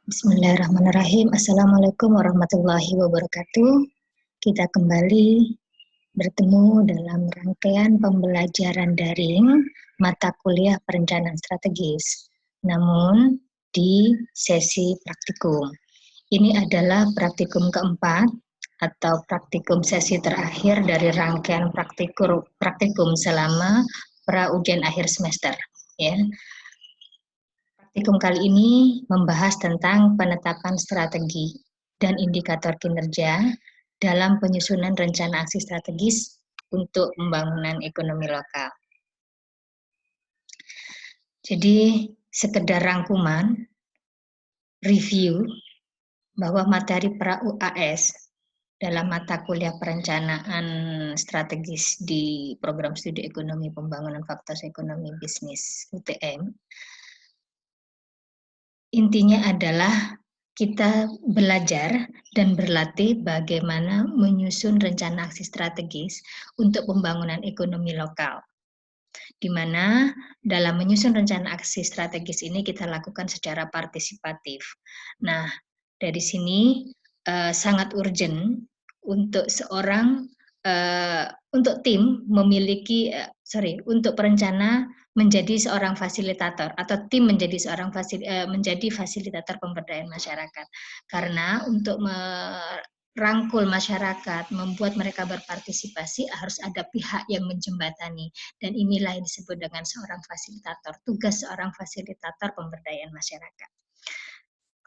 Bismillahirrahmanirrahim. Assalamualaikum warahmatullahi wabarakatuh. Kita kembali bertemu dalam rangkaian pembelajaran daring mata kuliah perencanaan strategis. Namun di sesi praktikum. Ini adalah praktikum keempat atau praktikum sesi terakhir dari rangkaian praktikum selama pra ujian akhir semester. Ya. Praktikum kali ini membahas tentang penetapan strategi dan indikator kinerja dalam penyusunan rencana aksi strategis untuk pembangunan ekonomi lokal. Jadi, sekedar rangkuman, review, bahwa materi pra-UAS dalam mata kuliah perencanaan strategis di program studi ekonomi pembangunan faktor ekonomi bisnis UTM, intinya adalah kita belajar dan berlatih bagaimana menyusun rencana aksi strategis untuk pembangunan ekonomi lokal. Di mana dalam menyusun rencana aksi strategis ini kita lakukan secara partisipatif. Nah, dari sini sangat urgent untuk untuk tim memiliki, untuk perencana menjadi seorang fasilitator atau tim menjadi menjadi fasilitator pemberdayaan masyarakat. Karena untuk merangkul masyarakat, membuat mereka berpartisipasi, harus ada pihak yang menjembatani, dan inilah yang disebut dengan seorang fasilitator, tugas seorang fasilitator pemberdayaan masyarakat.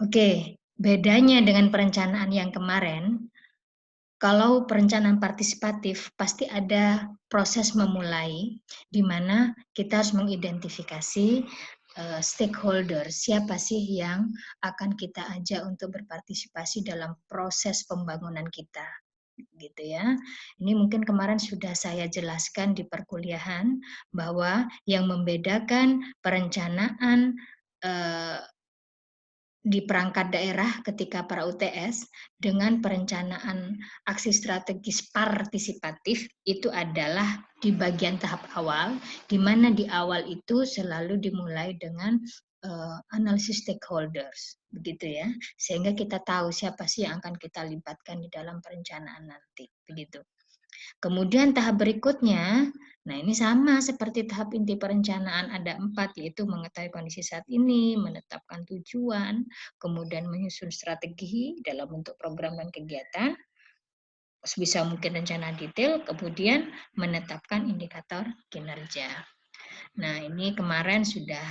Oke, bedanya dengan perencanaan yang kemarin, kalau perencanaan partisipatif pasti ada proses memulai, di mana kita harus mengidentifikasi stakeholder, siapa sih yang akan kita ajak untuk berpartisipasi dalam proses pembangunan kita, gitu ya. Ini mungkin kemarin sudah saya jelaskan di perkuliahan bahwa yang membedakan perencanaan di perangkat daerah ketika para UTS dengan perencanaan aksi strategis partisipatif itu adalah di bagian tahap awal, di mana di awal itu selalu dimulai dengan analisis stakeholders, begitu ya, sehingga kita tahu siapa sih yang akan kita libatkan di dalam perencanaan nanti, begitu. Kemudian tahap berikutnya, nah ini sama seperti tahap inti perencanaan, ada 4, yaitu mengetahui kondisi saat ini, menetapkan tujuan, kemudian menyusun strategi dalam bentuk program dan kegiatan, sebisa mungkin rencana detail, kemudian menetapkan indikator kinerja. Nah ini kemarin sudah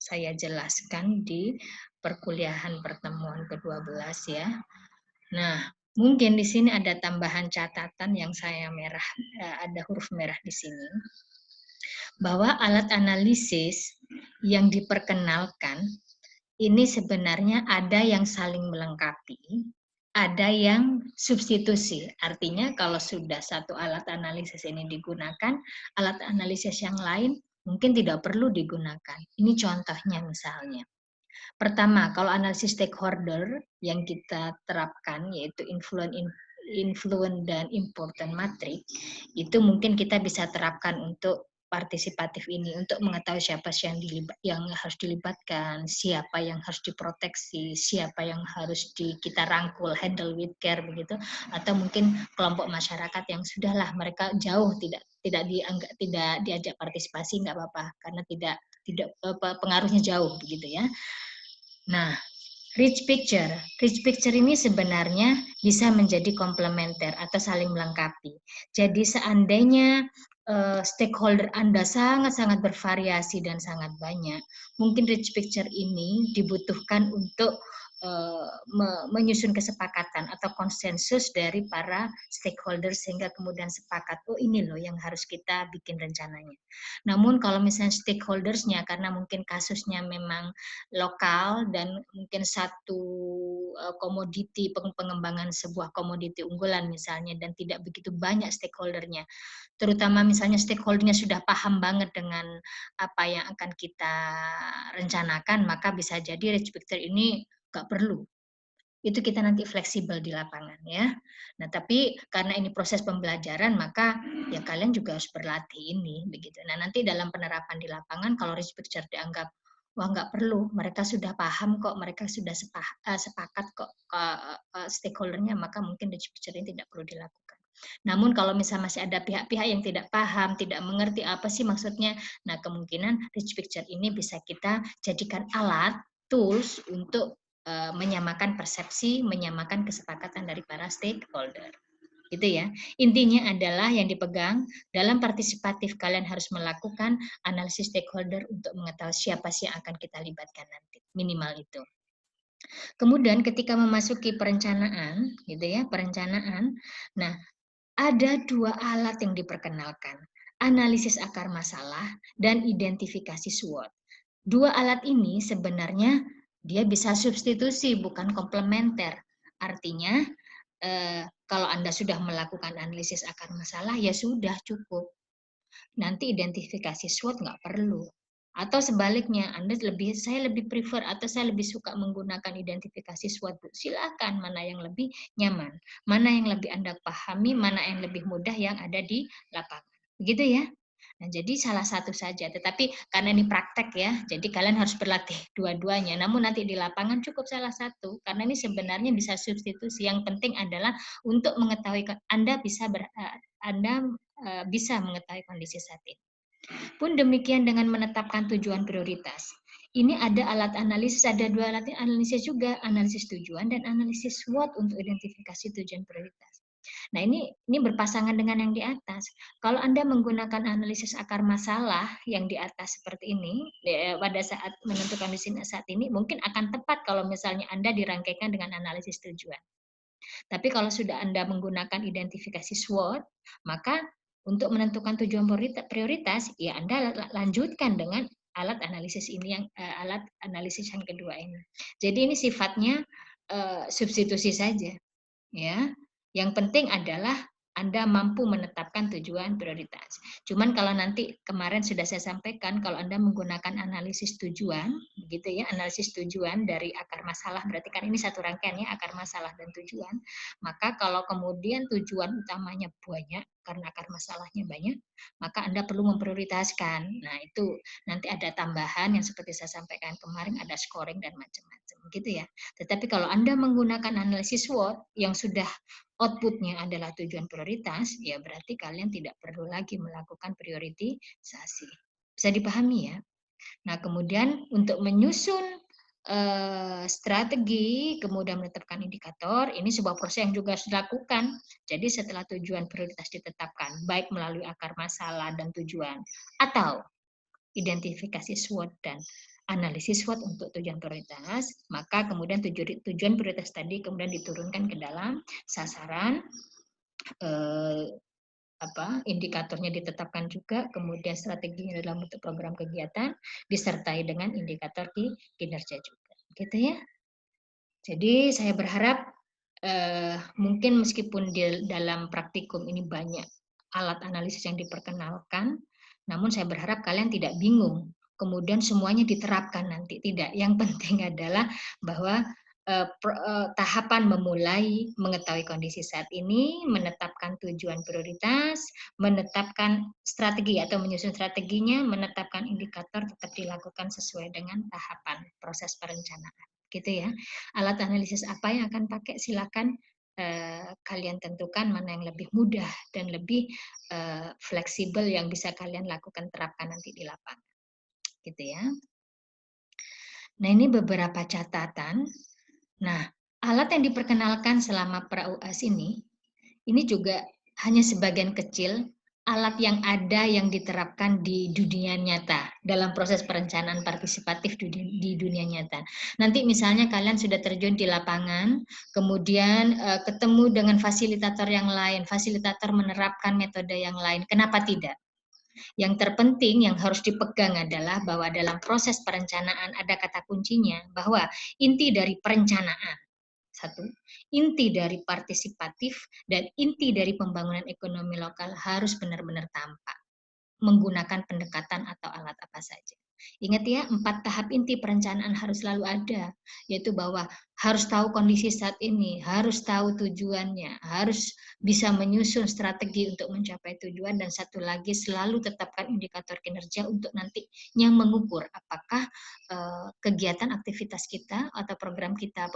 saya jelaskan di perkuliahan pertemuan ke-12 ya. Nah, mungkin di sini ada tambahan catatan yang saya ada huruf merah di sini, bahwa alat analisis yang diperkenalkan ini sebenarnya ada yang saling melengkapi, ada yang substitusi. Artinya kalau sudah satu alat analisis ini digunakan, alat analisis yang lain mungkin tidak perlu digunakan. Ini contohnya misalnya. Pertama, kalau analisis stakeholder yang kita terapkan, yaitu influence dan important matrix, itu mungkin kita bisa terapkan untuk partisipatif ini, untuk mengetahui siapa sih yang harus dilibatkan, siapa yang harus diproteksi, siapa yang harus kita rangkul, handle with care begitu, atau mungkin kelompok masyarakat yang sudahlah mereka jauh tidak diajak partisipasi, nggak apa-apa karena tidak pengaruhnya jauh begitu ya. Nah, rich picture ini sebenarnya bisa menjadi komplementer atau saling melengkapi. Jadi seandainya stakeholder Anda sangat-sangat bervariasi dan sangat banyak, mungkin rich picture ini dibutuhkan untuk menyusun kesepakatan atau konsensus dari para stakeholder sehingga kemudian sepakat, oh ini loh yang harus kita bikin rencananya. Namun kalau misalnya stakeholdersnya karena mungkin kasusnya memang lokal dan mungkin satu komoditi, pengembangan sebuah komoditi unggulan misalnya, dan tidak begitu banyak stakeholdernya, terutama misalnya stakeholdernya sudah paham banget dengan apa yang akan kita rencanakan, maka bisa jadi rich picture ini nggak perlu. Itu kita nanti fleksibel di lapangan ya. Nah, tapi karena ini proses pembelajaran, maka ya kalian juga harus berlatih ini begitu. Nah, nanti dalam penerapan di lapangan kalau rich picture dianggap Wah, nggak perlu, mereka sudah paham kok, mereka sudah sepakat kok, stakeholder-nya, maka mungkin dispatcher ini tidak perlu dilakukan. Namun kalau misalnya masih ada pihak-pihak yang tidak paham, tidak mengerti apa sih maksudnya, nah kemungkinan dispatcher ini bisa kita jadikan alat, tools untuk, menyamakan persepsi, menyamakan kesepakatan dari para stakeholder. Gitu ya. Intinya adalah yang dipegang dalam partisipatif kalian harus melakukan analisis stakeholder untuk mengetahui siapa sih yang akan kita libatkan nanti, minimal itu. Kemudian ketika memasuki perencanaan, gitu ya, perencanaan. Nah, ada 2 alat yang diperkenalkan, analisis akar masalah dan identifikasi SWOT. 2 alat ini sebenarnya dia bisa substitusi, bukan komplementer. Artinya, kalau Anda sudah melakukan analisis akar masalah, ya sudah cukup. Nanti identifikasi SWOT nggak perlu. Atau sebaliknya, saya lebih prefer atau saya lebih suka menggunakan identifikasi SWOT. Silakan, mana yang lebih nyaman, mana yang lebih Anda pahami, mana yang lebih mudah yang ada di lapangan. Begitu ya? Nah, jadi salah satu saja, tetapi karena ini praktek ya, jadi kalian harus berlatih dua-duanya. Namun nanti di lapangan cukup salah satu, karena ini sebenarnya bisa substitusi. Yang penting adalah untuk mengetahui Anda bisa mengetahui kondisi saat ini. Pun demikian dengan menetapkan tujuan prioritas. Ini ada alat analisis, ada 2 alat analisis juga, analisis tujuan dan analisis SWOT untuk identifikasi tujuan prioritas. Nah, ini berpasangan dengan yang di atas. Kalau Anda menggunakan analisis akar masalah yang di atas seperti ini, pada saat menentukan di sini saat ini, mungkin akan tepat kalau misalnya Anda dirangkaikan dengan analisis tujuan. Tapi kalau sudah Anda menggunakan identifikasi SWOT, maka untuk menentukan tujuan prioritas, ya Anda lanjutkan dengan alat analisis ini alat analisis yang kedua ini. Jadi ini sifatnya substitusi saja, ya. Yang penting adalah Anda mampu menetapkan tujuan prioritas. Cuman kalau nanti kemarin sudah saya sampaikan, kalau Anda menggunakan analisis tujuan, begitu ya, analisis tujuan dari akar masalah, berarti kan ini satu rangkaian ya, akar masalah dan tujuan. Maka kalau kemudian tujuan utamanya banyak, karena akar masalahnya banyak, maka Anda perlu memprioritaskan. Nah, itu nanti ada tambahan yang seperti saya sampaikan kemarin, ada scoring dan macam-macam, gitu ya. Tetapi kalau Anda menggunakan analisis SWOT yang sudah outputnya adalah tujuan prioritas, ya berarti kalian tidak perlu lagi melakukan priorisasi. Bisa dipahami ya? Nah, kemudian untuk menyusun strategi, kemudian menetapkan indikator, ini sebuah proses yang juga harus dilakukan. Jadi setelah tujuan prioritas ditetapkan, baik melalui akar masalah dan tujuan, atau identifikasi SWOT dan analisis SWOT untuk tujuan prioritas, maka kemudian tujuan prioritas tadi kemudian diturunkan ke dalam sasaran, indikatornya ditetapkan juga, kemudian strateginya dalam bentuk program kegiatan, disertai dengan indikator di kinerja juga. Gitu ya. Jadi saya berharap mungkin meskipun di dalam praktikum ini banyak alat analisis yang diperkenalkan, namun saya berharap kalian tidak bingung. Kemudian semuanya diterapkan nanti, tidak. Yang penting adalah bahwa tahapan memulai mengetahui kondisi saat ini, menetapkan tujuan prioritas, menetapkan strategi atau menyusun strateginya, menetapkan indikator tetap dilakukan sesuai dengan tahapan proses perencanaan. Gitu ya. Alat analisis apa yang akan pakai silakan kalian tentukan mana yang lebih mudah dan lebih fleksibel yang bisa kalian lakukan terapkan nanti di lapangan. Gitu ya. Nah, ini beberapa catatan. Nah, alat yang diperkenalkan selama pra-UAS ini juga hanya sebagian kecil alat yang ada yang diterapkan di dunia nyata dalam proses perencanaan partisipatif di dunia nyata. Nanti misalnya kalian sudah terjun di lapangan, kemudian ketemu dengan fasilitator yang lain, fasilitator menerapkan metode yang lain, kenapa tidak? Yang terpenting yang harus dipegang adalah bahwa dalam proses perencanaan ada kata kuncinya bahwa inti dari perencanaan satu, inti dari partisipatif dan inti dari pembangunan ekonomi lokal harus benar-benar tampak menggunakan pendekatan atau alat apa saja. Ingat ya, 4 tahap inti perencanaan harus selalu ada, yaitu bahwa harus tahu kondisi saat ini, harus tahu tujuannya, harus bisa menyusun strategi untuk mencapai tujuan, dan satu lagi selalu tetapkan indikator kinerja untuk nantinya mengukur apakah kegiatan aktivitas kita atau program kita,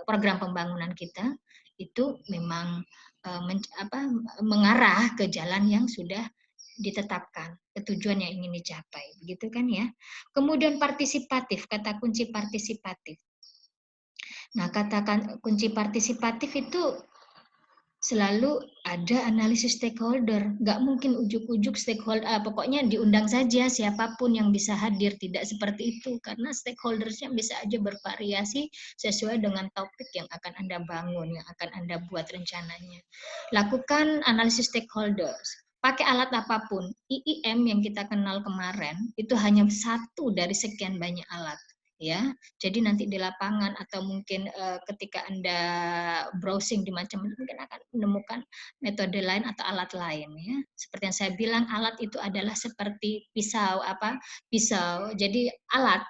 program pembangunan kita itu memang mengarah ke jalan yang sudah ditetapkan, ke tujuan yang ingin dicapai, begitu kan ya. Kemudian partisipatif, kata kunci partisipatif. Nah, kata kunci partisipatif itu selalu ada analisis stakeholder. Nggak mungkin ujuk-ujuk stakeholder, pokoknya diundang saja siapapun yang bisa hadir. Tidak seperti itu, karena stakeholdersnya bisa aja bervariasi sesuai dengan topik yang akan Anda bangun, yang akan Anda buat rencananya. Lakukan analisis stakeholders. Pakai alat apapun, IIM yang kita kenal kemarin, itu hanya satu dari sekian banyak alat. Ya, jadi nanti di lapangan atau mungkin ketika Anda browsing di macam-macam mungkin akan menemukan metode lain atau alat lain ya. Seperti yang saya bilang, alat itu adalah seperti pisau pisau. Jadi alat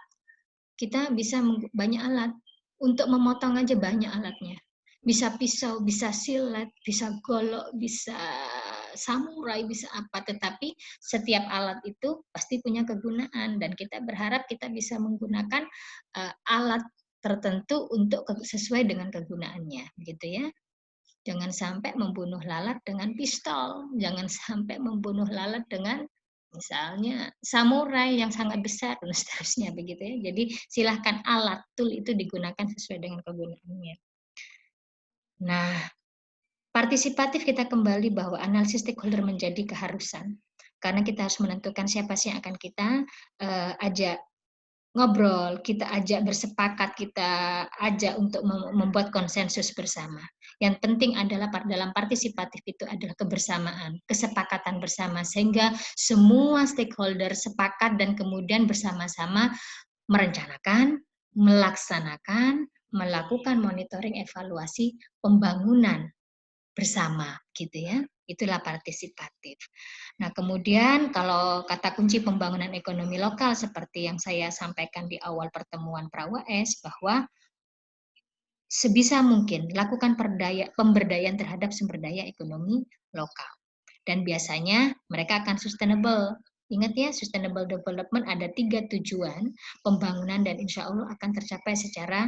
kita bisa banyak alat untuk memotong aja, banyak alatnya. Bisa pisau, bisa silet, bisa golok, bisa samurai, bisa apa, tetapi setiap alat itu pasti punya kegunaan dan kita berharap kita bisa menggunakan alat tertentu untuk sesuai dengan kegunaannya, gitu ya. Jangan sampai membunuh lalat dengan pistol, jangan sampai membunuh lalat dengan misalnya samurai yang sangat besar dan seterusnya, begitu ya. Jadi silahkan alat tool itu digunakan sesuai dengan kegunaannya. Nah, partisipatif kita kembali bahwa analisis stakeholder menjadi keharusan karena kita harus menentukan siapa sih yang akan kita ajak ngobrol, kita ajak bersepakat, kita ajak untuk membuat konsensus bersama. Yang penting adalah dalam partisipatif itu adalah kebersamaan, kesepakatan bersama, sehingga semua stakeholder sepakat dan kemudian bersama-sama merencanakan, melaksanakan, melakukan monitoring evaluasi pembangunan bersama, gitu ya. Itulah partisipatif. Nah, kemudian kalau kata kunci pembangunan ekonomi lokal seperti yang saya sampaikan di awal pertemuan PRAWS, bahwa sebisa mungkin lakukan pemberdayaan terhadap sumber daya ekonomi lokal. Dan biasanya mereka akan sustainable. Ingat ya, sustainable development ada 3 tujuan pembangunan dan insya Allah akan tercapai secara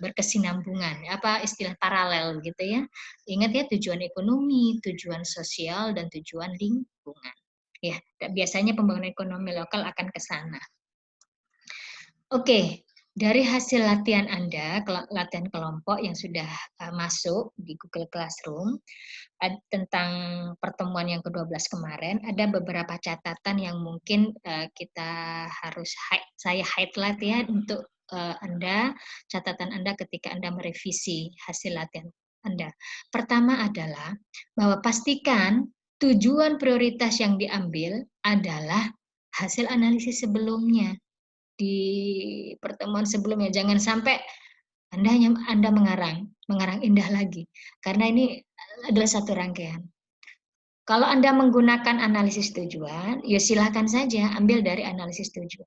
berkesinambungan. Apa istilah paralel gitu ya. Ingat ya, tujuan ekonomi, tujuan sosial, dan tujuan lingkungan. Ya, biasanya pembangunan ekonomi lokal akan ke sana. Oke, dari hasil latihan Anda, latihan kelompok yang sudah masuk di Google Classroom, tentang pertemuan yang ke-12 kemarin, ada beberapa catatan yang mungkin kita harus saya highlight ya untuk Anda, catatan Anda ketika Anda merevisi hasil latihan Anda. Pertama adalah bahwa pastikan tujuan prioritas yang diambil adalah hasil analisis sebelumnya. Di pertemuan sebelumnya, jangan sampai Anda mengarang indah lagi, karena ini adalah satu rangkaian. Kalau Anda menggunakan analisis tujuan, ya silakan saja ambil dari analisis tujuan.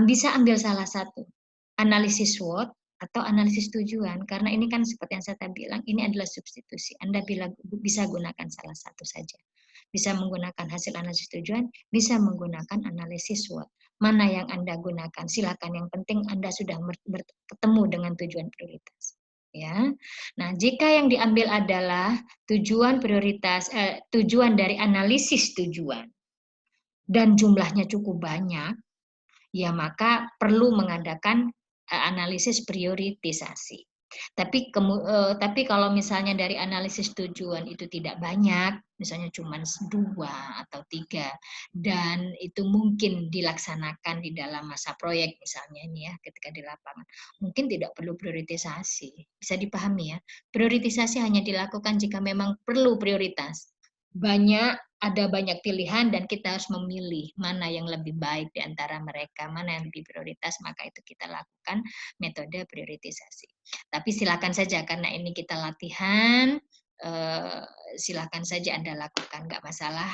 Bisa ambil salah satu, analisis SWOT atau analisis tujuan, karena ini kan seperti yang saya bilang, ini adalah substitusi. Anda bisa gunakan salah satu saja. Bisa menggunakan hasil analisis tujuan, bisa menggunakan analisis SWOT. Mana yang Anda gunakan, silakan. Yang penting Anda sudah bertemu dengan tujuan prioritas. Ya, nah jika yang diambil adalah tujuan prioritas, tujuan dari analisis tujuan dan jumlahnya cukup banyak, ya maka perlu mengadakan analisis prioritisasi. Tapi kalau misalnya dari analisis tujuan itu tidak banyak, misalnya cuma 2 atau 3, dan itu mungkin dilaksanakan di dalam masa proyek misalnya ini ya, ketika di lapangan, mungkin tidak perlu prioritisasi. Bisa dipahami ya, prioritisasi hanya dilakukan jika memang perlu prioritas. Ada banyak pilihan dan kita harus memilih mana yang lebih baik di antara mereka, mana yang lebih prioritas, maka itu kita lakukan metode prioritisasi. Tapi silakan saja, karena ini kita latihan, silakan saja Anda lakukan, nggak masalah.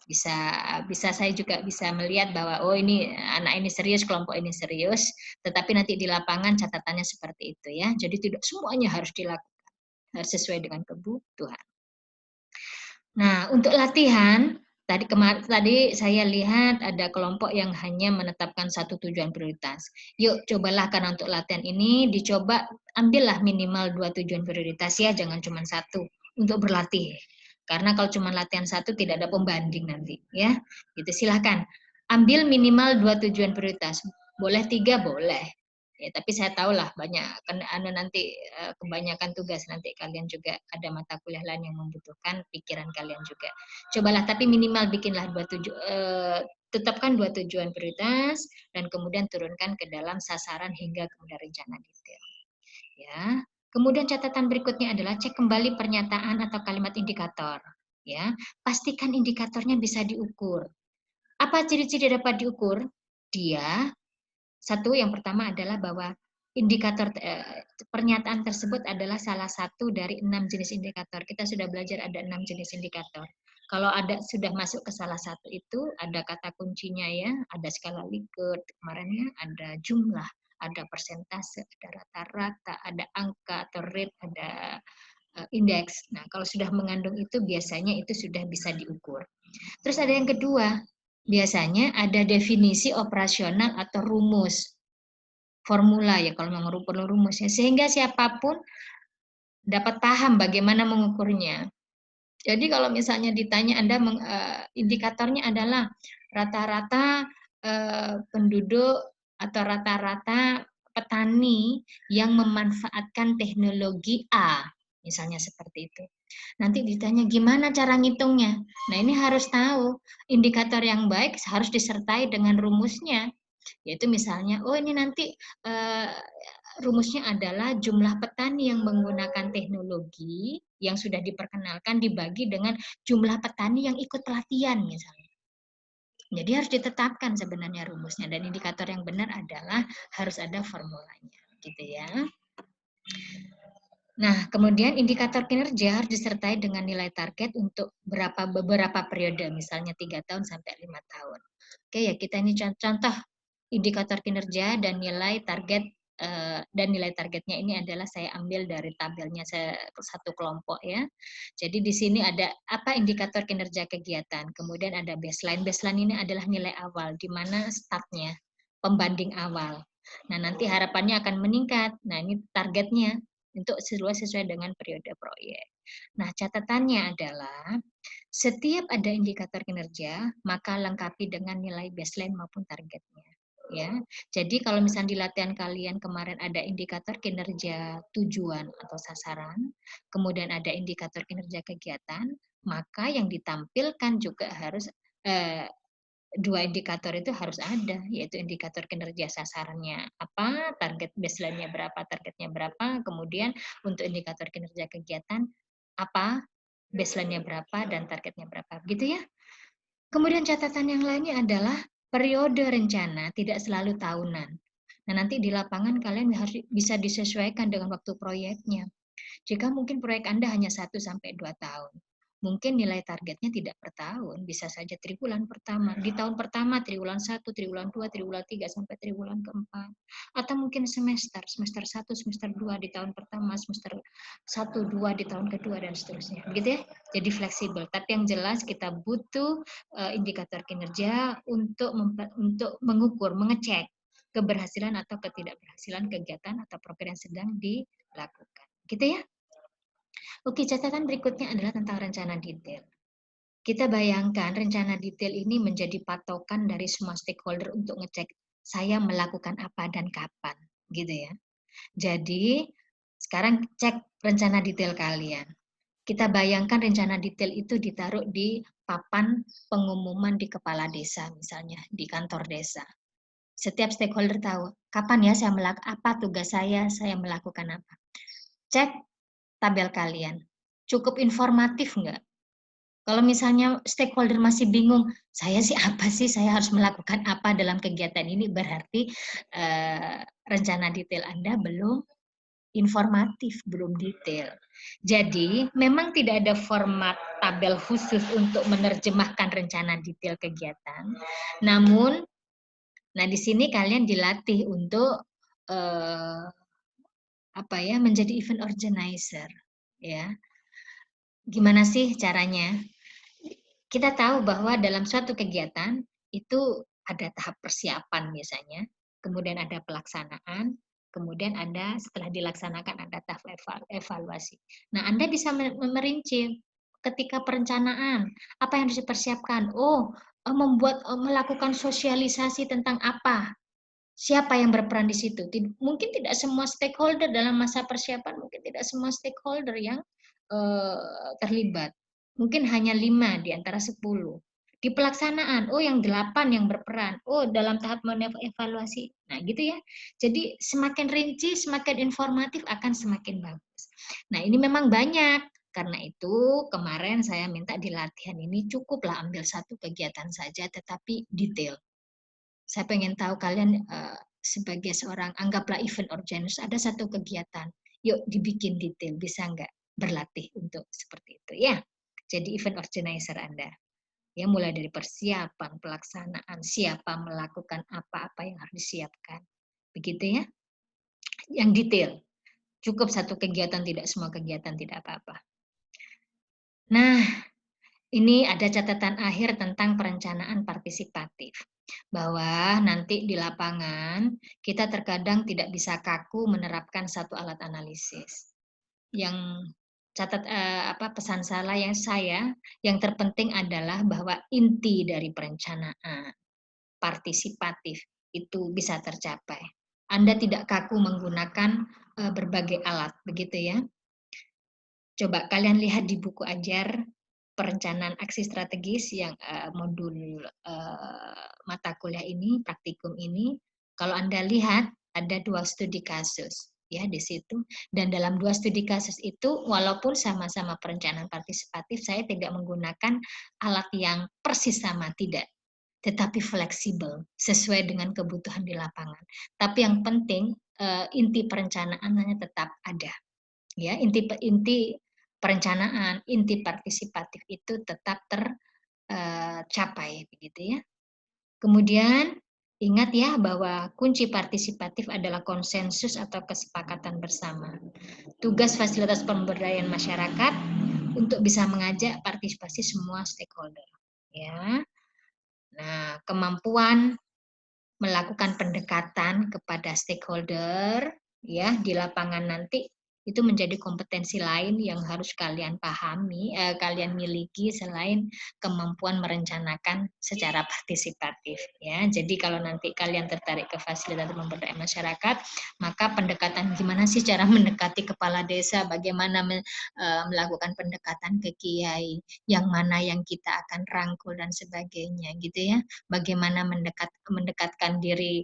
Bisa bisa saya juga bisa melihat bahwa oh ini anak ini serius, kelompok ini serius, tetapi nanti di lapangan catatannya seperti itu ya. Jadi tidak semuanya harus dilakukan, harus sesuai dengan kebutuhan. Nah, untuk latihan, tadi saya lihat ada kelompok yang hanya menetapkan satu tujuan prioritas. Yuk, cobalah karena untuk latihan ini dicoba ambillah minimal 2 tujuan prioritas ya, jangan cuma satu untuk berlatih. Karena kalau cuma latihan satu tidak ada pembanding nanti ya. Gitu silahkan. Ambil minimal 2 tujuan prioritas. Boleh 3 boleh. Ya, tapi saya tahu lah banyak kan nanti kebanyakan tugas nanti kalian juga ada mata kuliah lain yang membutuhkan pikiran kalian juga. Cobalah tapi minimal bikinlah tetapkan 2 tujuan prioritas dan kemudian turunkan ke dalam sasaran hingga kemudian rencana detail. Ya. Kemudian catatan berikutnya adalah cek kembali pernyataan atau kalimat indikator. Ya, pastikan indikatornya bisa diukur. Apa ciri-ciri dapat diukur? Dia satu, yang pertama adalah bahwa indikator pernyataan tersebut adalah salah satu dari 6 jenis indikator. Kita sudah belajar ada 6 jenis indikator. Kalau ada sudah masuk ke salah satu itu, ada kata kuncinya ya, ada skala Likert, kemarinnya ada jumlah, ada persentase, ada rata-rata, ada angka atau rate, ada indeks. Nah, kalau sudah mengandung itu biasanya itu sudah bisa diukur. Terus ada yang kedua, biasanya ada definisi operasional atau rumus formula ya kalau perlu rumusnya sehingga siapapun dapat paham bagaimana mengukurnya. Jadi kalau misalnya ditanya Anda indikatornya adalah rata-rata penduduk atau rata-rata petani yang memanfaatkan teknologi A, misalnya seperti itu. Nanti ditanya gimana cara ngitungnya. Nah, ini harus tahu indikator yang baik harus disertai dengan rumusnya. Yaitu misalnya, oh ini nanti rumusnya adalah jumlah petani yang menggunakan teknologi yang sudah diperkenalkan dibagi dengan jumlah petani yang ikut pelatihan misalnya. Jadi harus ditetapkan sebenarnya rumusnya dan indikator yang benar adalah harus ada formulanya, gitu ya. Nah, kemudian indikator kinerja harus disertai dengan nilai target untuk beberapa periode, misalnya 3 tahun sampai 5 tahun. Oke ya, kita ini contoh indikator kinerja dan nilai targetnya ini adalah saya ambil dari tabelnya satu kelompok ya. Jadi di sini ada apa indikator kinerja kegiatan, kemudian ada baseline. Baseline ini adalah nilai awal, di mana startnya, pembanding awal. Nah, nanti harapannya akan meningkat. Nah, ini targetnya untuk sesuai dengan periode proyek. Nah, catatannya adalah setiap ada indikator kinerja, maka lengkapi dengan nilai baseline maupun targetnya. Ya, jadi kalau misalnya di latihan kalian kemarin ada indikator kinerja tujuan atau sasaran, kemudian ada indikator kinerja kegiatan, maka yang ditampilkan juga harus dua indikator itu harus ada, yaitu indikator kinerja sasarannya apa, target baseline-nya berapa, targetnya berapa, kemudian untuk indikator kinerja kegiatan apa, baseline-nya berapa, dan targetnya berapa, gitu ya. Kemudian catatan yang lainnya adalah periode rencana tidak selalu tahunan. Nah, nanti di lapangan kalian harus bisa disesuaikan dengan waktu proyeknya. Jika mungkin proyek Anda hanya 1-2 tahun, mungkin nilai targetnya tidak per tahun, bisa saja triwulan pertama. Di tahun pertama triwulan 1, triwulan 2, triwulan 3 sampai triwulan keempat. Atau mungkin semester 1, semester 2 di tahun pertama, semester 1, 2 di tahun kedua dan seterusnya. Begitu ya? Jadi fleksibel. Tapi yang jelas kita butuh indikator kinerja untuk mengukur, mengecek keberhasilan atau ketidakberhasilan kegiatan atau program yang sedang dilakukan. Gitu ya. Oke, catatan berikutnya adalah tentang rencana detail. Kita bayangkan rencana detail ini menjadi patokan dari semua stakeholder untuk ngecek saya melakukan apa dan kapan, gitu ya. Jadi, sekarang cek rencana detail kalian. Kita bayangkan rencana detail itu ditaruh di papan pengumuman di kepala desa, misalnya di kantor desa. Setiap stakeholder tahu, kapan ya saya melakukan apa, tugas saya melakukan apa. Cek tabel kalian. Cukup informatif enggak? Kalau misalnya stakeholder masih bingung, saya sih apa sih, saya harus melakukan apa dalam kegiatan ini, berarti rencana detail Anda belum informatif, belum detail. Jadi, memang tidak ada format tabel khusus untuk menerjemahkan rencana detail kegiatan. Namun, nah di sini kalian dilatih untuk menjadi event organizer, ya. Gimana sih caranya? Kita tahu bahwa dalam suatu kegiatan itu ada tahap persiapan biasanya, kemudian ada pelaksanaan, kemudian ada setelah dilaksanakan ada tahap evaluasi. Nah, Anda bisa merinci ketika perencanaan, apa yang harus dipersiapkan? Melakukan sosialisasi tentang apa? Siapa yang berperan di situ? Mungkin tidak semua stakeholder dalam masa persiapan, mungkin tidak semua stakeholder yang terlibat. Mungkin hanya 5 di antara 10. Di pelaksanaan, yang 8 yang berperan. Dalam tahap evaluasi. Nah, gitu ya. Jadi semakin rinci, semakin informatif akan semakin bagus. Nah, ini memang banyak. Karena itu kemarin saya minta di latihan ini cukuplah ambil satu kegiatan saja tetapi detail. Saya pengen tahu kalian sebagai seorang anggaplah event organizer ada satu kegiatan, yuk dibikin detail, bisa nggak berlatih untuk seperti itu ya. Jadi event organizer Anda, ya mulai dari persiapan, pelaksanaan, siapa melakukan apa-apa yang harus disiapkan, begitu ya. Yang detail, cukup satu kegiatan, tidak semua kegiatan, tidak apa-apa. Nah, ini ada catatan akhir tentang perencanaan partisipatif. Bahwa nanti di lapangan kita terkadang tidak bisa kaku menerapkan satu alat analisis. Yang pesan saya yang terpenting adalah bahwa inti dari perencanaan partisipatif itu bisa tercapai. Anda tidak kaku menggunakan berbagai alat, begitu ya. Coba kalian lihat di buku ajar perencanaan aksi strategis yang modul mata kuliah ini, praktikum ini, kalau Anda lihat ada 2 studi kasus ya di situ. Dan dalam 2 studi kasus itu walaupun sama-sama perencanaan partisipatif, saya tidak menggunakan alat yang persis sama, tidak. Tetapi fleksibel sesuai dengan kebutuhan di lapangan. Tapi yang penting inti perencanaannya tetap ada. Ya, inti perencanaan, inti partisipatif itu tetap tercapai begitu ya. Kemudian ingat ya bahwa kunci partisipatif adalah konsensus atau kesepakatan bersama. Tugas fasilitas pemberdayaan masyarakat untuk bisa mengajak partisipasi semua stakeholder. Ya. Nah, kemampuan melakukan pendekatan kepada stakeholder ya di lapangan nanti itu menjadi kompetensi lain yang harus kalian pahami, kalian miliki selain kemampuan merencanakan secara partisipatif ya. Jadi kalau nanti kalian tertarik ke fasilitas pemberdayaan masyarakat, maka pendekatan gimana sih cara mendekati kepala desa, bagaimana melakukan pendekatan ke kiai, yang mana yang kita akan rangkul dan sebagainya gitu ya. Bagaimana mendekatkan diri,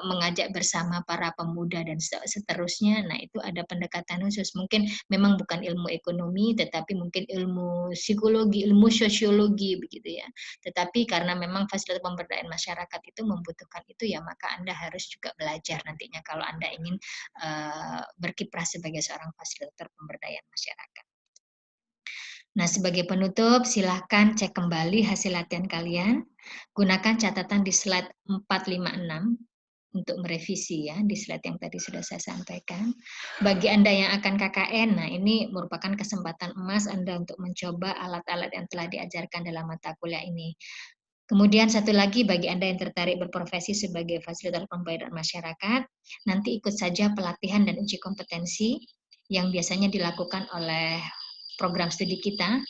mengajak bersama para pemuda dan seterusnya. Nah, itu ada pendekatan khusus. Mungkin memang bukan ilmu ekonomi, tetapi mungkin ilmu psikologi, ilmu sosiologi begitu ya. Tetapi karena memang fasilitas pemberdayaan masyarakat itu membutuhkan itu ya, maka Anda harus juga belajar nantinya kalau Anda ingin berkiprah sebagai seorang fasilitator pemberdayaan masyarakat. Nah, sebagai penutup, silahkan cek kembali hasil latihan kalian. Gunakan catatan di slide 456 untuk merevisi ya, di slide yang tadi sudah saya sampaikan. Bagi Anda yang akan KKN, nah ini merupakan kesempatan emas Anda untuk mencoba alat-alat yang telah diajarkan dalam mata kuliah ini. Kemudian satu lagi bagi Anda yang tertarik berprofesi sebagai fasilitator pemberdayaan masyarakat, nanti ikut saja pelatihan dan uji kompetensi yang biasanya dilakukan oleh program studi kita,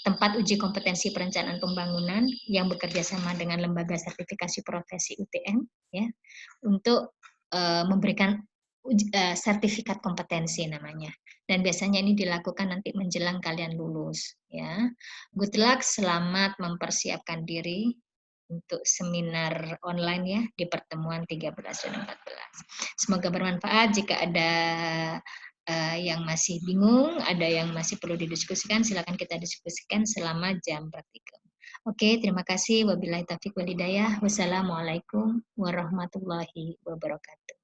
tempat uji kompetensi perencanaan pembangunan yang bekerja sama dengan lembaga sertifikasi profesi UTM ya, untuk memberikan sertifikat kompetensi namanya. Dan biasanya ini dilakukan nanti menjelang kalian lulus ya. Good luck, selamat mempersiapkan diri untuk seminar online ya di pertemuan 13 dan 14. Semoga bermanfaat. Jika ada yang masih bingung, ada yang masih perlu didiskusikan, silakan kita diskusikan selama jam praktikum. Oke, terima kasih. Wabillahi taufiq wal hidayah. Wassalamualaikum warahmatullahi wabarakatuh.